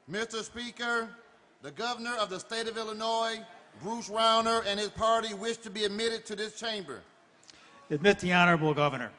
Mr. Speaker, the Governor of the State of Illinois, Bruce Rauner, and his party wish to be admitted to this chamber. Admit the Honorable Governor.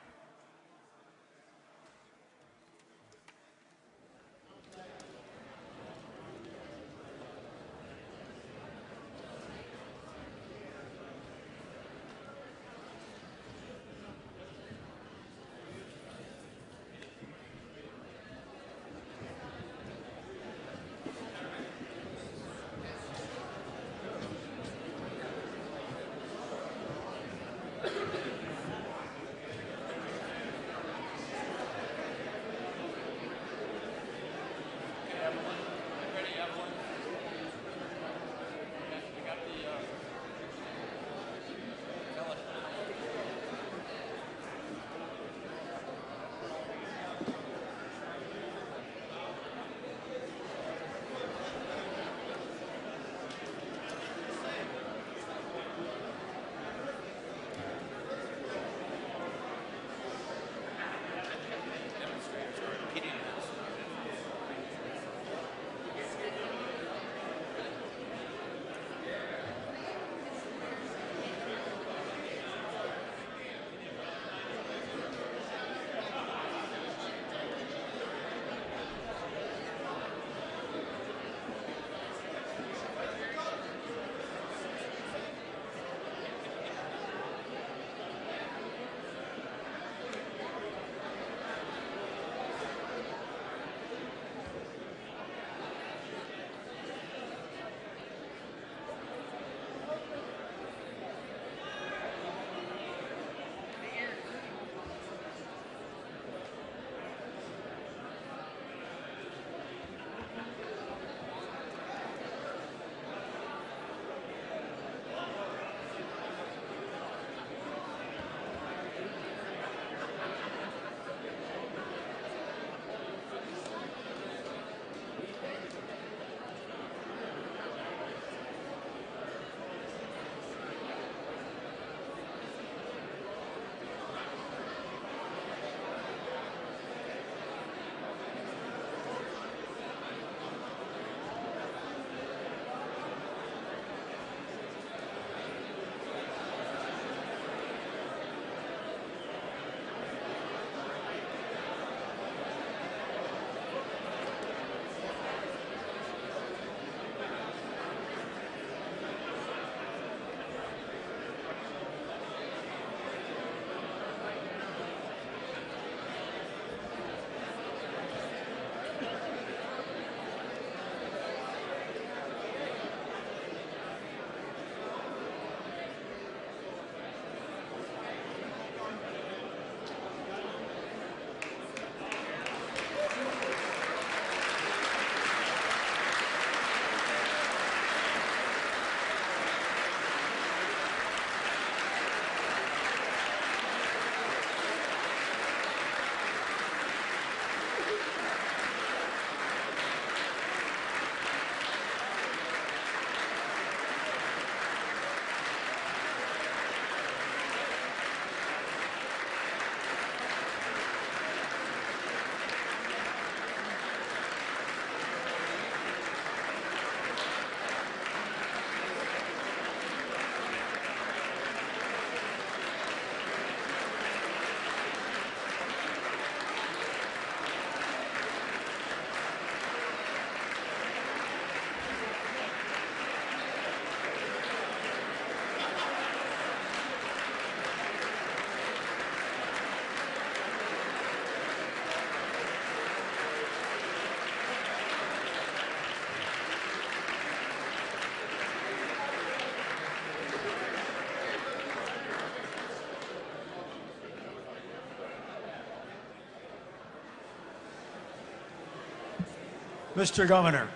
Mr. Governor.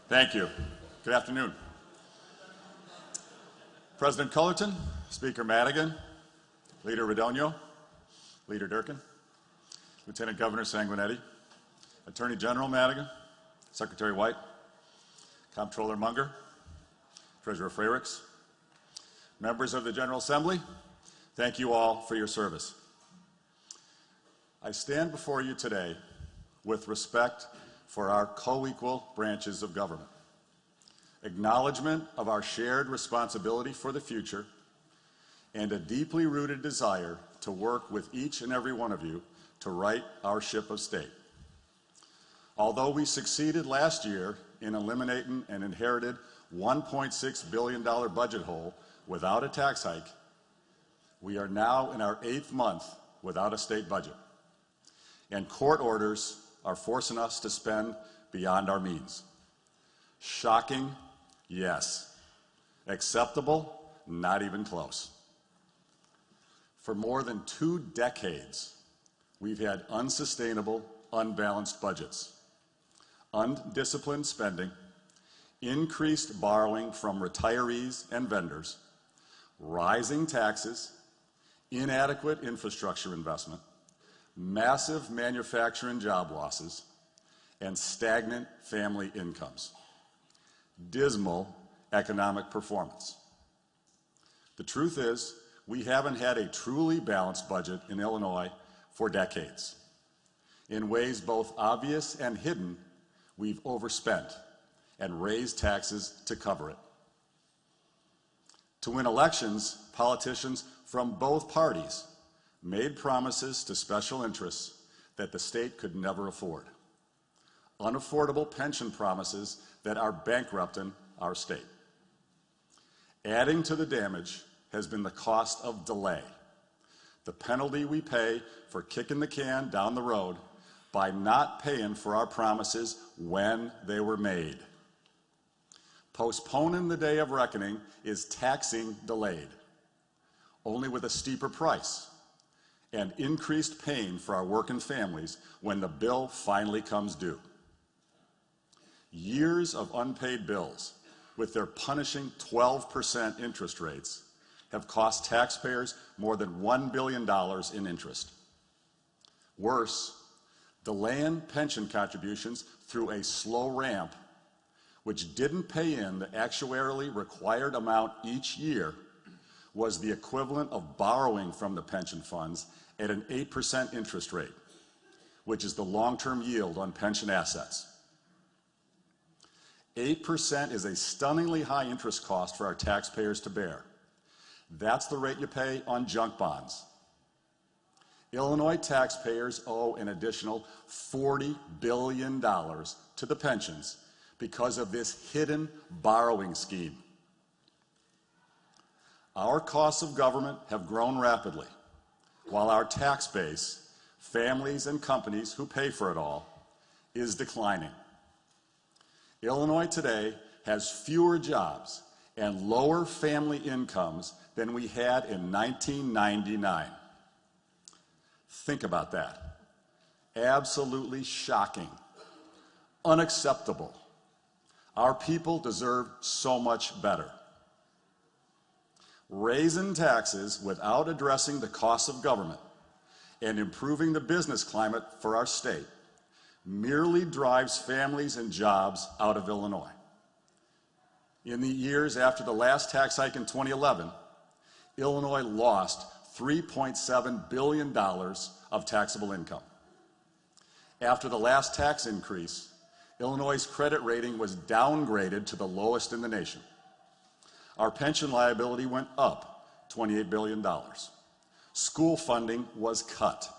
Thank you. Good afternoon. President Cullerton, Speaker Madigan, Leader Radogno, Leader Durkin, Lieutenant Governor Sanguinetti, Attorney General Madigan, Secretary White, Comptroller Munger, Treasurer Freyricks, members of the General Assembly, thank you all for your service. I stand before you today with respect for our co-equal branches of government, acknowledgement of our shared responsibility for the future, and a deeply rooted desire to work with each and every one of you to right our ship of state. Although we succeeded last year in eliminating an inherited $1.6 billion budget hole without a tax hike, we are now in our 8th month without a state budget, and court orders are forcing us to spend beyond our means. Shocking? Yes. Acceptable? Not even close. For more than 2 decades, we've had unsustainable, unbalanced budgets, undisciplined spending, increased borrowing from retirees and vendors, rising taxes, inadequate infrastructure investment, massive manufacturing job losses, and stagnant family incomes. Dismal economic performance. The truth is, we haven't had a truly balanced budget in Illinois for decades. In ways both obvious and hidden, we've overspent and raised taxes to cover it. To win elections, politicians from both parties made promises to special interests that the state could never afford. Unaffordable pension promises that are bankrupting our state. Adding to the damage has been the cost of delay, the penalty we pay for kicking the can down the road by not paying for our promises when they were made. Postponing the day of reckoning is taxing delayed, only with a steeper price and increased pain for our working families when the bill finally comes due. Years of unpaid bills, with their punishing 12% interest rates, have cost taxpayers more than $1 billion in interest. Worse, delaying pension contributions through a slow ramp, which didn't pay in the actuarially required amount each year, was the equivalent of borrowing from the pension funds at an 8% interest rate, which is the long-term yield on pension assets. 8% is a stunningly high interest cost for our taxpayers to bear. That's the rate you pay on junk bonds. Illinois taxpayers owe an additional $40 billion to the pensions because of this hidden borrowing scheme. Our costs of government have grown rapidly, while our tax base, families and companies who pay for it all, is declining. Illinois today has fewer jobs and lower family incomes than we had in 1999. Think about that. Absolutely shocking. Unacceptable. Our people deserve so much better. Raising taxes without addressing the costs of government and improving the business climate for our state merely drives families and jobs out of Illinois. In the years after the last tax hike in 2011, Illinois lost $3.7 billion of taxable income. After the last tax increase, Illinois' credit rating was downgraded to the lowest in the nation. Our pension liability went up $28 billion. School funding was cut.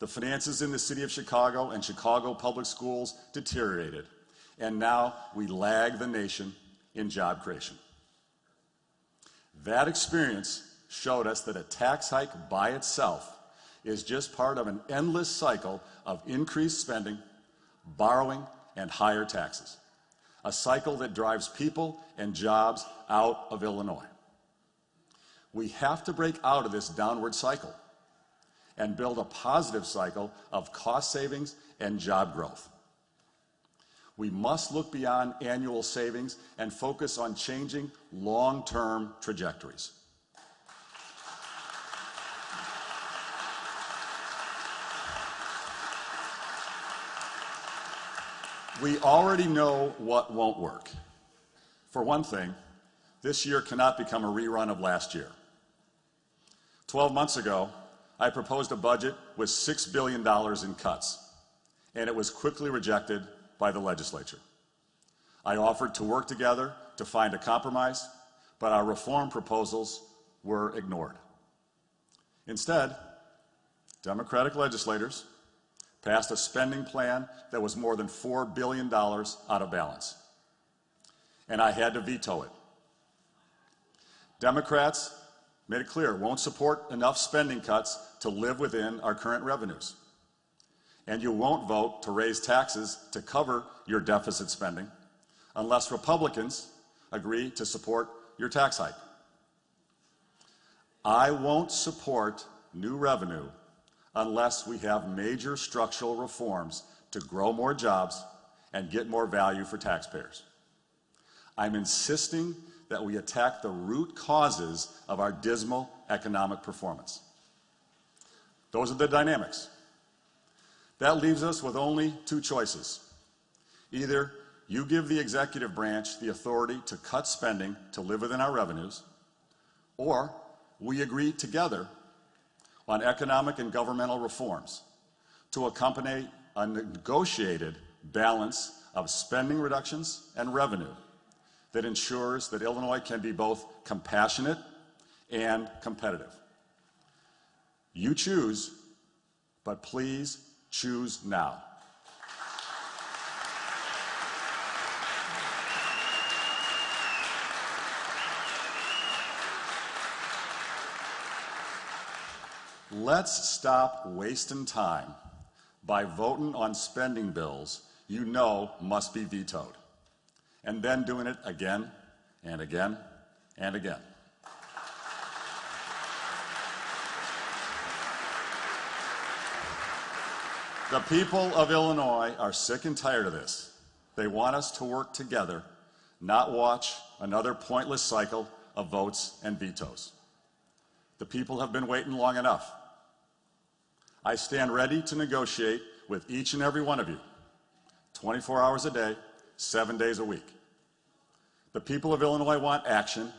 The finances in the city of Chicago and Chicago public schools deteriorated, and now we lag the nation in job creation. That experience showed us that a tax hike by itself is just part of an endless cycle of increased spending, borrowing, and higher taxes. A cycle that drives people and jobs out of Illinois. We have to break out of this downward cycle and build a positive cycle of cost savings and job growth. We must look beyond annual savings and focus on changing long-term trajectories. We already know what won't work. For one thing, this year cannot become a rerun of last year. 12 months ago, I proposed a budget with $6 billion in cuts, and it was quickly rejected by the legislature. I offered to work together to find a compromise, but our reform proposals were ignored. Instead, Democratic legislators passed a spending plan that was more than $4 billion out of balance, and I had to veto it. Democrats made it clear won't support enough spending cuts to live within our current revenues. And you won't vote to raise taxes to cover your deficit spending unless Republicans agree to support your tax hike. I won't support new revenue unless we have major structural reforms to grow more jobs and get more value for taxpayers. I'm insisting that we attack the root causes of our dismal economic performance. Those are the dynamics. That leaves us with only two choices. Either you give the executive branch the authority to cut spending to live within our revenues, or we agree together on economic and governmental reforms to accompany a negotiated balance of spending reductions and revenue that ensures that Illinois can be both compassionate and competitive. You choose, but please choose now. Let's stop wasting time by voting on spending bills you know must be vetoed, and then doing it again and again and again. The people of Illinois are sick and tired of this. They want us to work together, not watch another pointless cycle of votes and vetoes. The people have been waiting long enough. I stand ready to negotiate with each and every one of you, 24 hours a day, 7 days a week. The people of Illinois want action.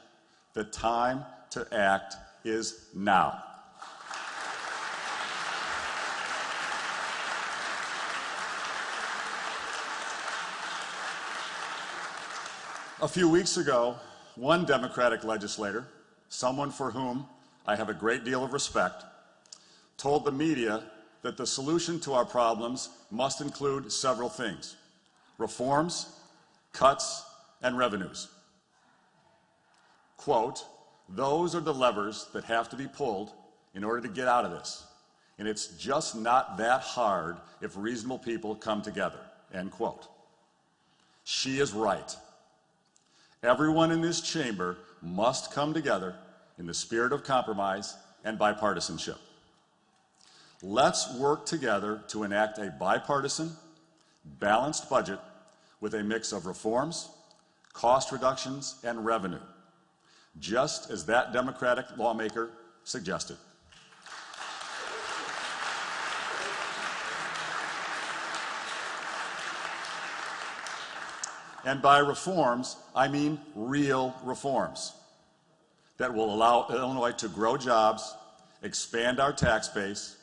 The time to act is now. A few weeks ago, one Democratic legislator, someone for whom I have a great deal of respect, told the media that the solution to our problems must include several things: reforms, cuts, and revenues. Quote, "Those are the levers that have to be pulled in order to get out of this. And it's just not that hard if reasonable people come together." End quote. She is right. Everyone in this chamber must come together in the spirit of compromise and bipartisanship. Let's work together to enact a bipartisan, balanced budget with a mix of reforms, cost reductions, and revenue, just as that Democratic lawmaker suggested. And by reforms, I mean real reforms that will allow Illinois to grow jobs, expand our tax base,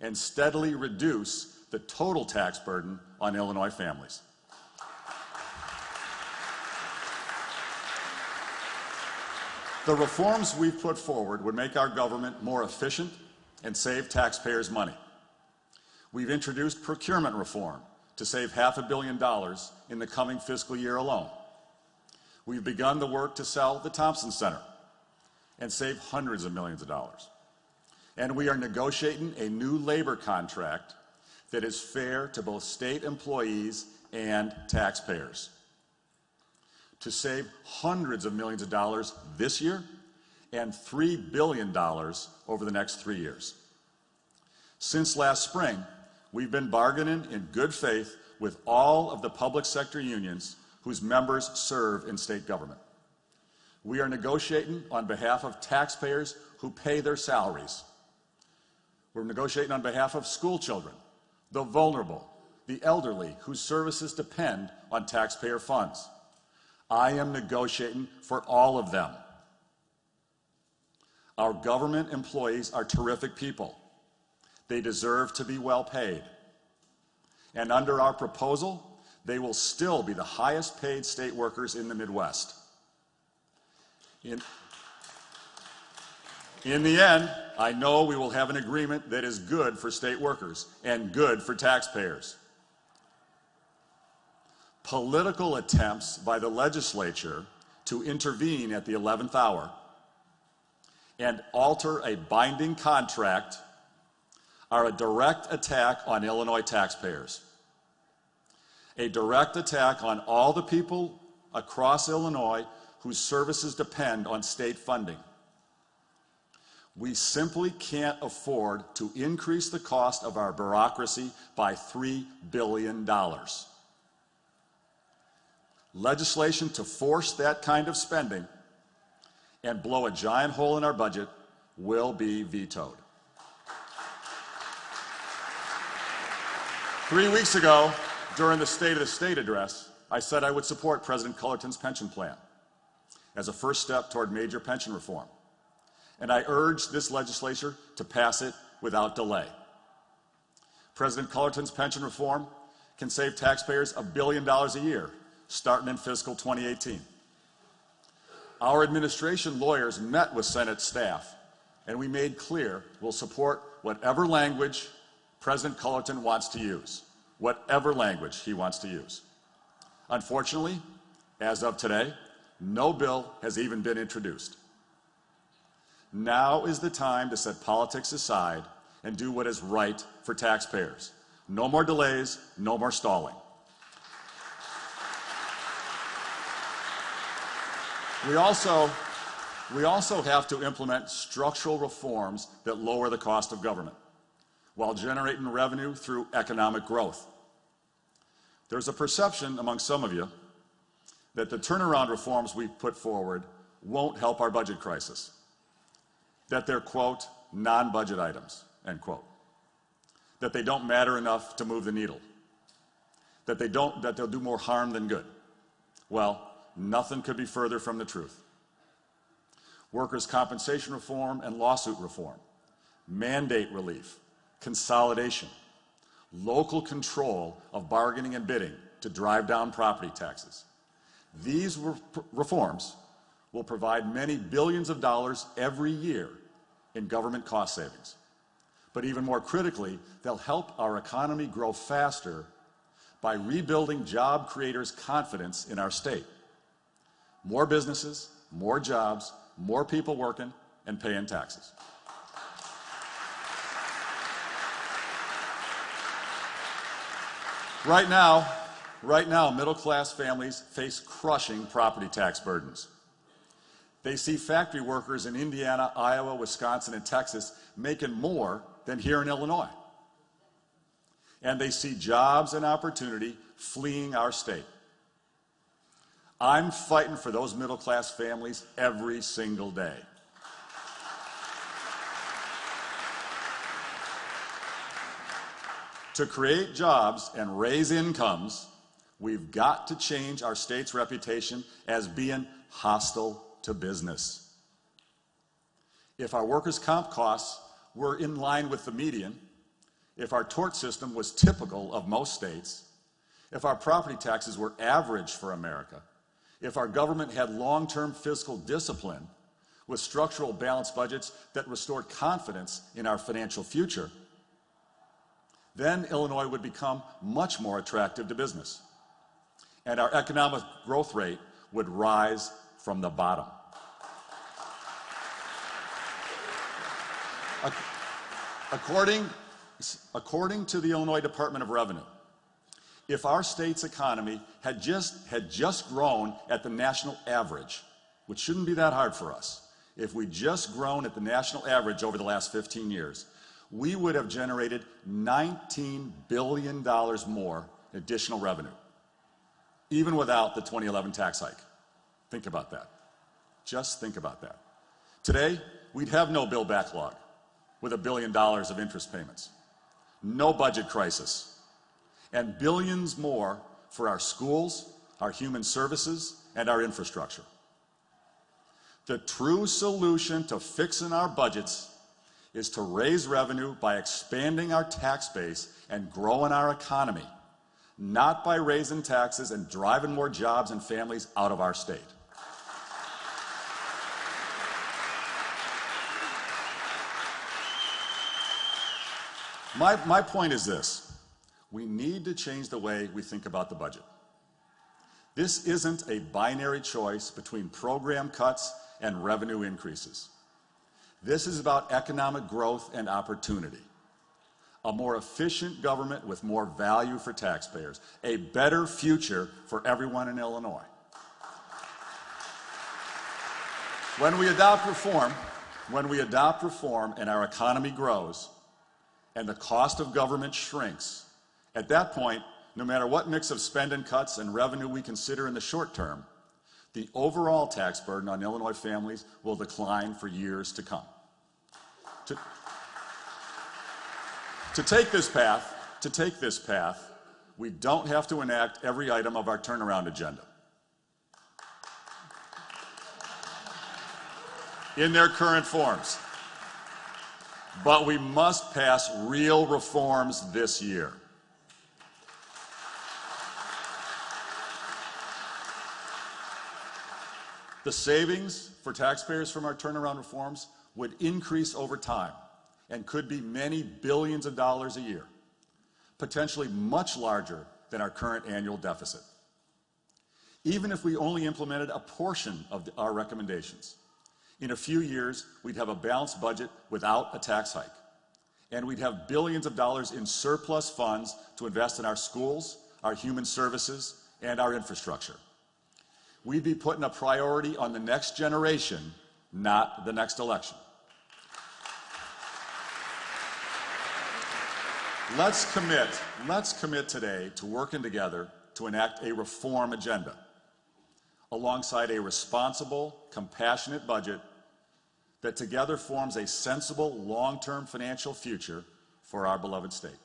and steadily reduce the total tax burden on Illinois families. The reforms we've put forward would make our government more efficient and save taxpayers money. We've introduced procurement reform to save $500 million in the coming fiscal year alone. We've begun the work to sell the Thompson Center and save hundreds of millions of dollars. And we are negotiating a new labor contract that is fair to both state employees and taxpayers to save hundreds of millions of dollars this year and $3 billion over the next 3 years. Since last spring, we've been bargaining in good faith with all of the public sector unions whose members serve in state government. We are negotiating on behalf of taxpayers who pay their salaries. We're negotiating on behalf of school children, the vulnerable, the elderly whose services depend on taxpayer funds. I am negotiating for all of them. Our government employees are terrific people, They deserve to be well paid. And under our proposal, they will still be the highest paid state workers in the Midwest. In the end, I know we will have an agreement that is good for state workers and good for taxpayers. Political attempts by the legislature to intervene at the 11th hour and alter a binding contract are a direct attack on Illinois taxpayers, a direct attack on all the people across Illinois whose services depend on state funding. We simply can't afford to increase the cost of our bureaucracy by $3 billion. Legislation to force that kind of spending and blow a giant hole in our budget will be vetoed. 3 weeks ago, during the State of the State address, I said I would support President Cullerton's pension plan as a first step toward major pension reform. And I urged this legislature to pass it without delay. President Cullerton's pension reform can save taxpayers $1 billion a year, starting in fiscal 2018. Our administration lawyers met with Senate staff, and we made clear we'll support whatever language President Cullerton wants to use, whatever language he wants to use. Unfortunately, as of today, no bill has even been introduced. Now is the time to set politics aside and do what is right for taxpayers. No more delays, no more stalling. We also have to implement structural reforms that lower the cost of government while generating revenue through economic growth. There's a perception among some of you that the turnaround reforms we put forward won't help our budget crisis, that they're, quote, non-budget items, end quote, that they don't matter enough to move the needle, that they'll do more harm than good. Well, nothing could be further from the truth. Workers' compensation reform and lawsuit reform, mandate relief, consolidation, local control of bargaining and bidding to drive down property taxes. These reforms will provide many billions of dollars every year in government cost savings. But even more critically, they'll help our economy grow faster by rebuilding job creators' confidence in our state. More businesses, more jobs, more people working and paying taxes. Right now, middle-class families face crushing property tax burdens. They see factory workers in Indiana, Iowa, Wisconsin, and Texas making more than here in Illinois. And they see jobs and opportunity fleeing our state. I'm fighting for those middle-class families every single day. To create jobs and raise incomes, we've got to change our state's reputation as being hostile to business. If our workers' comp costs were in line with the median, if our tort system was typical of most states, if our property taxes were average for America, if our government had long-term fiscal discipline with structural balanced budgets that restored confidence in our financial future, then Illinois would become much more attractive to business, and our economic growth rate would rise from the bottom. According to the Illinois Department of Revenue, if our state's economy had just grown at the national average, which shouldn't be that hard for us, if we'd just grown at the national average over the last 15 years, we would have generated $19 billion more additional revenue, even without the 2011 tax hike. Think about that. Just think about that. Today, we'd have no bill backlog with $1 billion of interest payments, no budget crisis, and billions more for our schools, our human services, and our infrastructure. The true solution to fixing our budgets is to raise revenue by expanding our tax base and growing our economy, not by raising taxes and driving more jobs and families out of our state. My point is this: we need to change the way we think about the budget. This isn't a binary choice between program cuts and revenue increases. This is about economic growth and opportunity, a more efficient government with more value for taxpayers, a better future for everyone in Illinois. When we adopt reform and our economy grows and the cost of government shrinks, at that point, no matter what mix of spending cuts and revenue we consider in the short term, the overall tax burden on Illinois families will decline for years to come. To take this path, we don't have to enact every item of our turnaround agenda in their current forms, but we must pass real reforms this year. The savings for taxpayers from our turnaround reforms would increase over time and could be many billions of dollars a year, potentially much larger than our current annual deficit. Even if we only implemented a portion of our recommendations, in a few years we'd have a balanced budget without a tax hike, and we'd have billions of dollars in surplus funds to invest in our schools, our human services, and our infrastructure. We'd be putting a priority on the next generation, not the next election. Let's commit today to working together to enact a reform agenda alongside a responsible, compassionate budget that together forms a sensible, long-term financial future for our beloved state.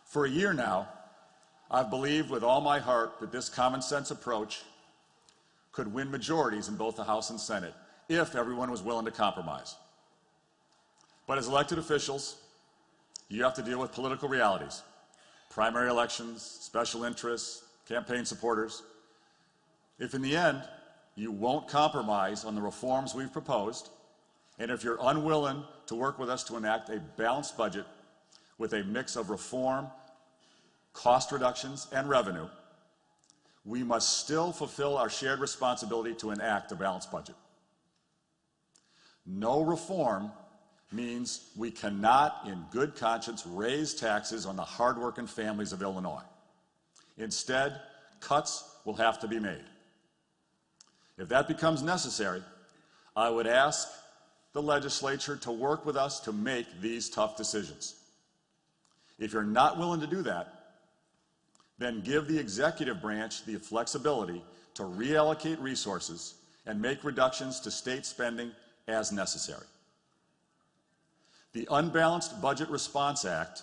For a year now, I've believed with all my heart that this common-sense approach could win majorities in both the House and Senate if everyone was willing to compromise. But as elected officials, you have to deal with political realities: primary elections, special interests, campaign supporters. If in the end you won't compromise on the reforms we've proposed, and if you're unwilling to work with us to enact a balanced budget with a mix of reform, cost reductions, and revenue, we must still fulfill our shared responsibility to enact a balanced budget. No reform means we cannot, in good conscience, raise taxes on the hardworking families of Illinois. Instead, cuts will have to be made. If that becomes necessary, I would ask the legislature to work with us to make these tough decisions. If you're not willing to do that, then give the executive branch the flexibility to reallocate resources and make reductions to state spending as necessary. The Unbalanced Budget Response Act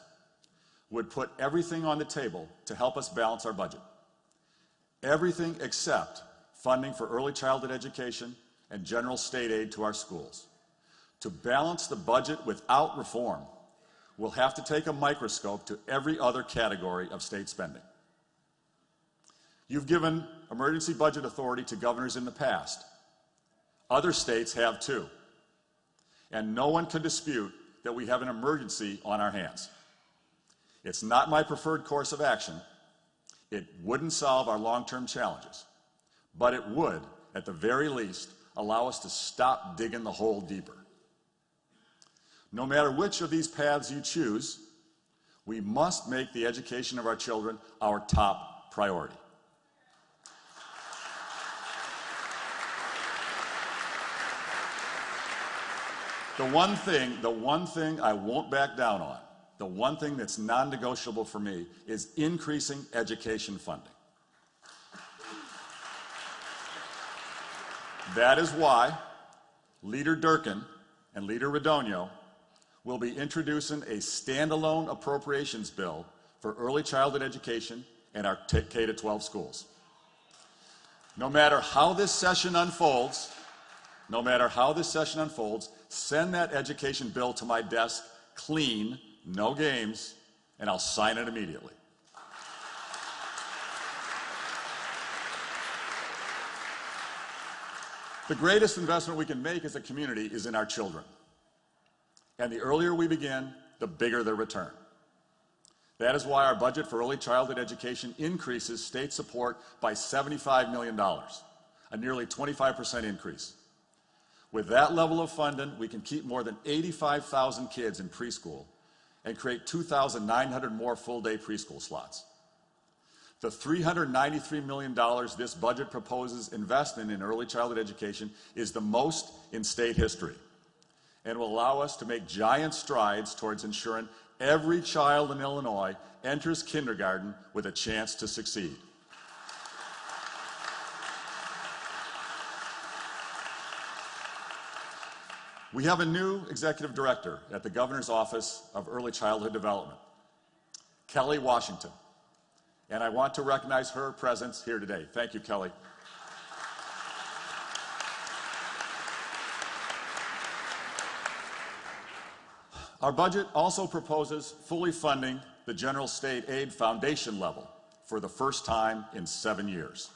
would put everything on the table to help us balance our budget. Everything except funding for early childhood education and general state aid to our schools. To balance the budget without reform, we'll have to take a microscope to every other category of state spending. You've given emergency budget authority to governors in the past. Other states have too. And no one can dispute that we have an emergency on our hands. It's not my preferred course of action. It wouldn't solve our long-term challenges, but it would, at the very least, allow us to stop digging the hole deeper. No matter which of these paths you choose, we must make the education of our children our top priority. The one thing I won't back down on, the one thing that's non-negotiable for me, is increasing education funding. That is why Leader Durkin and Leader Radonio will be introducing a standalone appropriations bill for early childhood education and our K-12 schools. No matter how this session unfolds, send that education bill to my desk clean, no games, and I'll sign it immediately. The greatest investment we can make as a community is in our children. And the earlier we begin, the bigger the return. That is why our budget for early childhood education increases state support by $75 million, a nearly 25% increase. With that level of funding, we can keep more than 85,000 kids in preschool and create 2,900 more full-day preschool slots. The $393 million this budget proposes investing in early childhood education is the most in state history and will allow us to make giant strides towards ensuring every child in Illinois enters kindergarten with a chance to succeed. We have a new executive director at the Governor's Office of Early Childhood Development, Kelly Washington, and I want to recognize her presence here today. Thank you, Kelly. Our budget also proposes fully funding the General State Aid Foundation level for the first time in 7 years.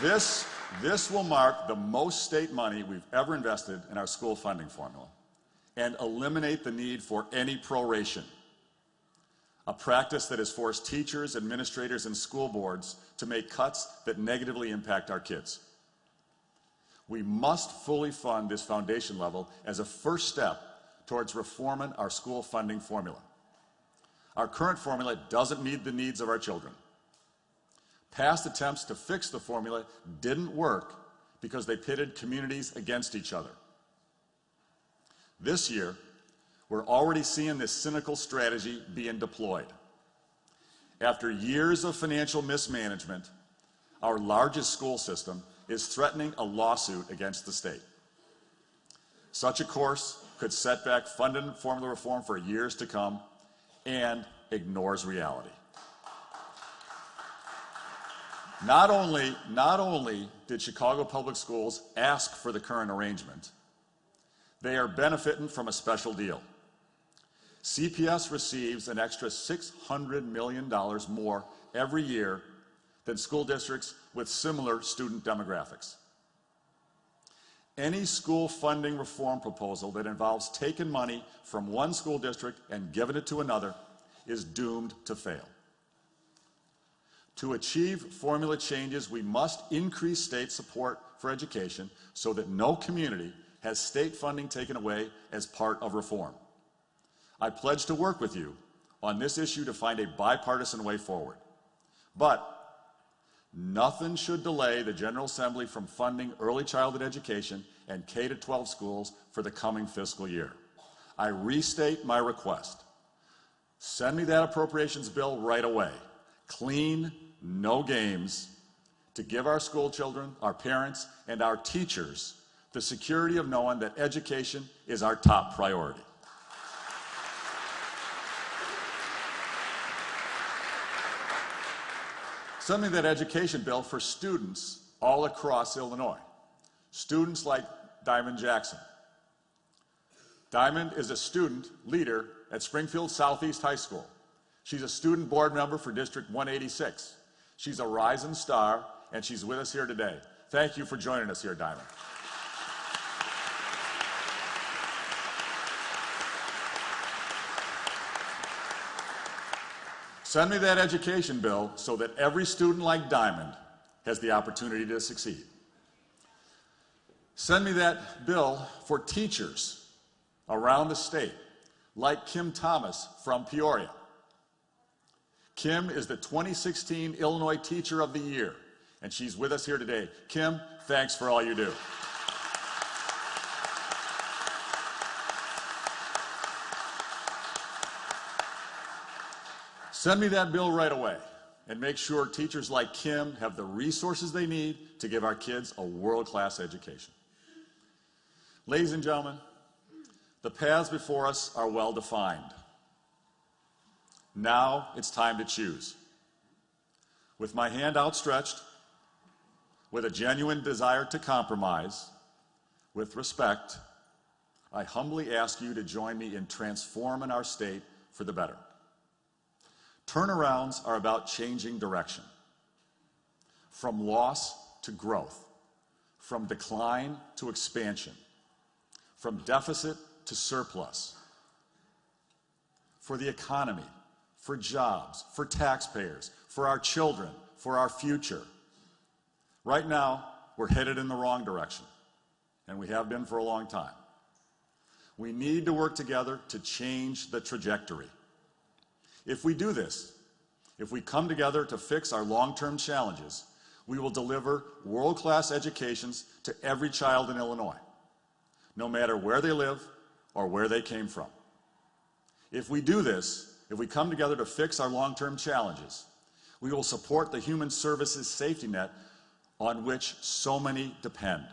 This will mark the most state money we've ever invested in our school funding formula and eliminate the need for any proration, a practice that has forced teachers, administrators, and school boards to make cuts that negatively impact our kids. We must fully fund this foundation level as a first step towards reforming our school funding formula. Our current formula doesn't meet the needs of our children. Past attempts to fix the formula didn't work because they pitted communities against each other. This year, we're already seeing this cynical strategy being deployed. After years of financial mismanagement, our largest school system is threatening a lawsuit against the state. Such a course could set back funding formula reform for years to come and ignores reality. Not only did Chicago Public Schools ask for the current arrangement, they are benefiting from a special deal. CPS receives an extra $600 million more every year than school districts with similar student demographics. Any school funding reform proposal that involves taking money from one school district and giving it to another is doomed to fail. To achieve formula changes, we must increase state support for education so that no community has state funding taken away as part of reform. I pledge to work with you on this issue to find a bipartisan way forward. But nothing should delay the General Assembly from funding early childhood education and K-12 schools for the coming fiscal year. I restate my request. Send me that appropriations bill right away. Clean, no games, to give our school children, our parents, and our teachers the security of knowing that education is our top priority. Send me that education bill for students all across Illinois. Students like Diamond Jackson. Diamond is a student leader at Springfield Southeast High School. She's a student board member for District 186. She's a rising star, and she's with us here today. Thank you for joining us here, Diamond. Send me that education bill so that every student like Diamond has the opportunity to succeed. Send me that bill for teachers around the state, like Kim Thomas from Peoria. Kim is the 2016 Illinois Teacher of the Year, and she's with us here today. Kim, thanks for all you do. Send me that bill right away and make sure teachers like Kim have the resources they need to give our kids a world-class education. Ladies and gentlemen, the paths before us are well defined. Now it's time to choose. With my hand outstretched, with a genuine desire to compromise, with respect, I humbly ask you to join me in transforming our state for the better. Turnarounds are about changing direction, from loss to growth, from decline to expansion, from deficit to surplus, for the economy, for jobs, for taxpayers, for our children, for our future. Right now, we're headed in the wrong direction, and we have been for a long time. We need to work together to change the trajectory. If we do this, if we come together to fix our long-term challenges, we will deliver world-class educations to every child in Illinois, no matter where they live or where they came from. If we do this, if we come together to fix our long-term challenges, we will support the human services safety net on which so many depend.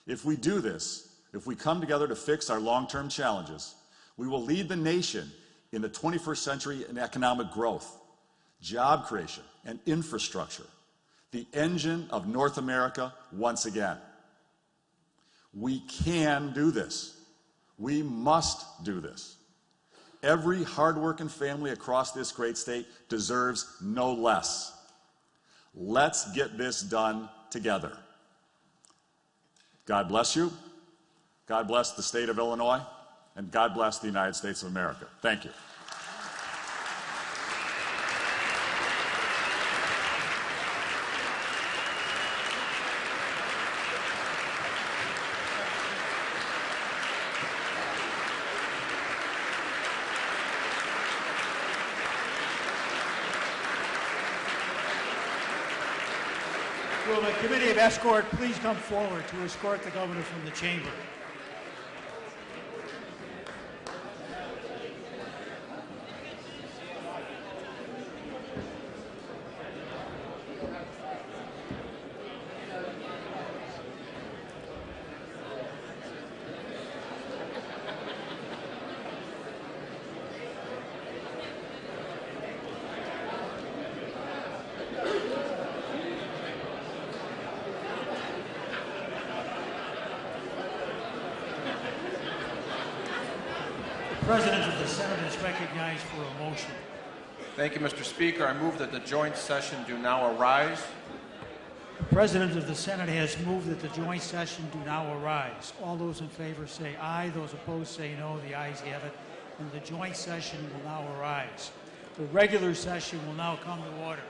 If we do this, if we come together to fix our long-term challenges, we will lead the nation in the 21st century in economic growth, job creation, and infrastructure, the engine of North America once again. We can do this. We must do this. Every hardworking family across this great state deserves no less. Let's get this done together. God bless you. God bless the state of Illinois. And God bless the United States of America. Thank you. Will the Committee of Escort please come forward to escort the Governor from the chamber? The President of the Senate is recognized for a motion. Thank you, Mr. Speaker. I move that the joint session do now arise. The President of the Senate has moved that the joint session do now arise. All those in favor say aye. Those opposed say no. The ayes have it. And the joint session will now arise. The regular session will now come to order.